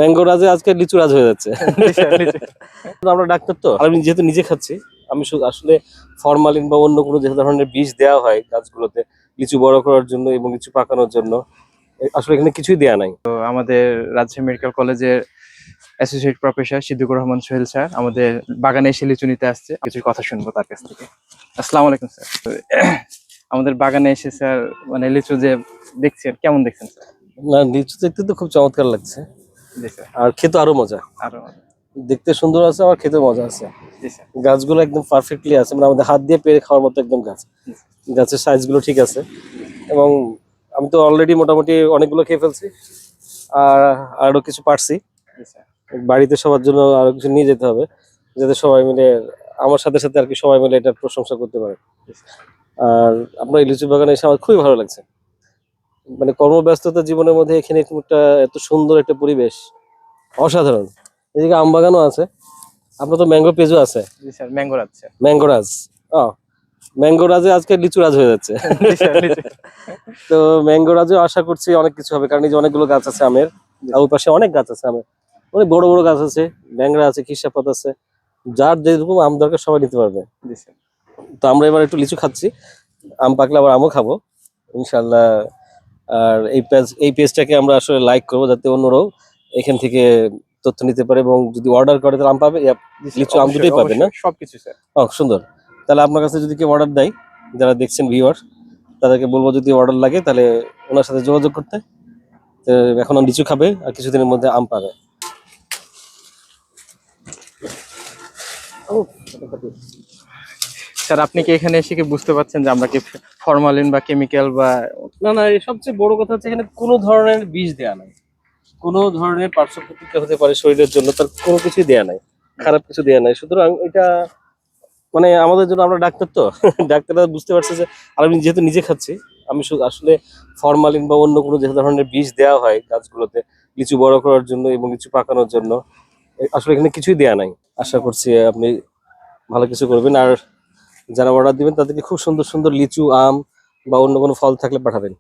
Mango রাজে আজকে লিচু রাজ হয়ে যাচ্ছে। আমরা ডাক্তার তো, আমি যেহেতু নিজে খাচ্ছি, আমি আসলে ফরমালিন বা অন্য কোনো যে ধরনের বিষ দেওয়া হয় গাছগুলোতে লিচু বড় করার জন্য এবং লিচু পাকানোর জন্য, আসলে এখানে কিছুই দেয়া নাই। আমাদের রাজশাহী মেডিকেল কলেজের associate professor Siddiqur Rahman Sohel sir আমাদের বাগানে এসে লিচু নিতে আসছে, কিছু কথা শুনবো তার কাছ থেকে। আসসালামু আলাইকুম স্যার। আমাদের বাগানে এসে স্যার মানে লিচু যে দেখছেন, কেমন দেখছেন স্যার? না, লিচু দেখতে তো খুব চমৎকার লাগছে, জি স্যার। আর খেতে আরো মজা। আরো দেখতে সুন্দর আছে, আবার খেতে মজা আছে। জি স্যার। গাছগুলো একদম পারফেক্টলি আছে, মানে আমাদের হাত দিয়ে পেরে খাওয়ার মতো একদম গাছ। গাছের সাইজগুলো ঠিক আছে, এবং আমি তো অলরেডি মোটামুটি অনেকগুলো খেয়ে ফেলছি, আর আরো কিছু পারছি। জি স্যার। বাড়িতে সবার জন্য আরো কিছু নিয়ে যেতে হবে, যাতে সবাই মিলে আমার সাথে সাথে আর কি সবাই মিলে এটার প্রশংসা করতে পারে। আর আপনার এই লিচু বাগানে এসে আমার খুবই ভালো লাগছে। মানে কর্মব্যস্ততা জীবনের মধ্যে এখানে একটা এত সুন্দর একটা পরিবেশ, অসাধারণ। এদিকে আম বাগানও আছে, আপনার তো ম্যাঙ্গো পেজও আছে। জি স্যার, ম্যাঙ্গো আছে। ম্যাঙ্গো রাজ, ম্যাঙ্গো রাজে আজকে লিচু রাজ হয়ে যাচ্ছে। জি স্যার, লিচু। তো ম্যাঙ্গো রাজেও আশা করছি অনেক কিছু হবে, কারণ এই যে অনেকগুলো গাছ আছে আমের, আর ওই পাশে অনেক গাছ আছে আমের, অনেক বড় বড় গাছ আছে, ল্যাংড়া আছে, খিরসাপাত আছে, যার যেরকম আম দরকার সবাই নিতে পারবে। জি স্যার। তো আমরা এবার একটু লিচু খাচ্ছি, আম পাকলে আবার আমও খাবো ইনশাল্লাহ। আর এই পেজটাকে আমরা আসলে লাইক করবো, যাতে অন্যরাও এখান থেকে তথ্য নিতে পারে, এবং যদি অর্ডার করে তাহলে আম পাবে, লিচু আম দুটোই পাবে না? সবকিছু স্যার। সুন্দর। তাহলে আপনার কাছে যদি কেউ অর্ডার দেয়, যারা দেখছেন ভিউয়ার, তাদেরকে বলবো যদি অর্ডার লাগে তাহলে ওনার সাথে যোগাযোগ করতে। তো এখন লিচু খাবে আর কিছুদিনের মধ্যে আম পাবে। স্যার, আপনি কি এখানে এসে কি বুঝতে পারছেন যে আমরা কি ফরমালিন বা কেমিক্যাল বা না না, এই সবচেয়ে বড় কথা হচ্ছে এখানে কোনো ধরনের বিষ দেয়া নাই, কোনো ধরনের পার্শ্ব প্রতিক্রিয়া হতে পারে শরীরের জন্য, তার কোনো কিছুই দেয়া নাই, খারাপ কিছু দেয়া নাই। সুতরাং এটা মানে আমাদের জন্য, আমরা ডাক্তার তো, ডাক্তাররা বুঝতে পারছে যে, আমি যেহেতু নিজে খাচ্ছি, আমি আসলে ফরমালিন বা অন্য কোনো যে ধরনের বিষ দেওয়া হয় গাছগুলোতে লিচু বড় করার জন্য এবং লিচু পাকানোর জন্য, আসলে এখানে কিছুই দেয়া নাই। আশা করছি আপনি ভালো কিছু করবেন, আর যারা অর্ডার দিবেন তাদেরকে খুব সুন্দর সুন্দর লিচু, আম বা অন্য কোনো ফল থাকলে পাঠাবেন।